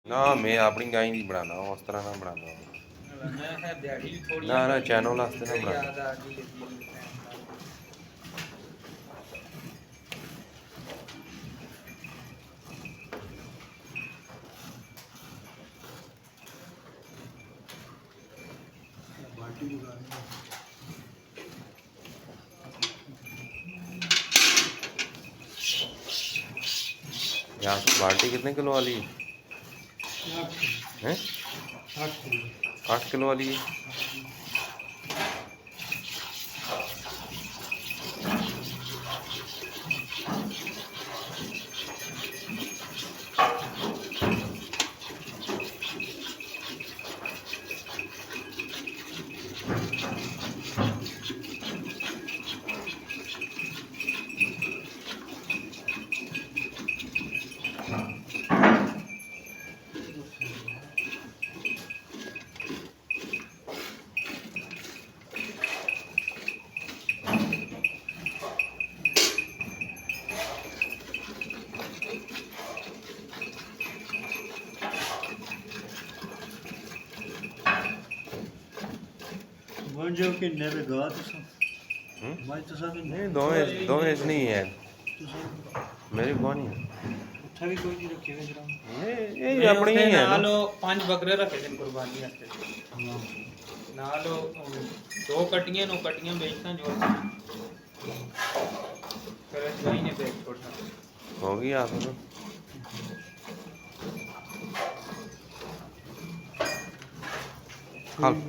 ना मैं अपनी गाय नहीं बनाना उस तरह ना बनाना ना ना चैनल वास्ते ना बनाना यहाँ बाल्टी कितने किलो वाली है 8 किलो वाली है जो कि नेवे गा मैं तो सब नहीं दोवें नहीं है मेरी कौन है उठा भी कोई नहीं रखे जरा ये अपनी ही है नालो 5 बकरे रखे थे कुर्बानी वास्ते नालो 2 कटियां नो कटियां बेचता जो फिर भाई ने बेच छोड़ा हो गया आप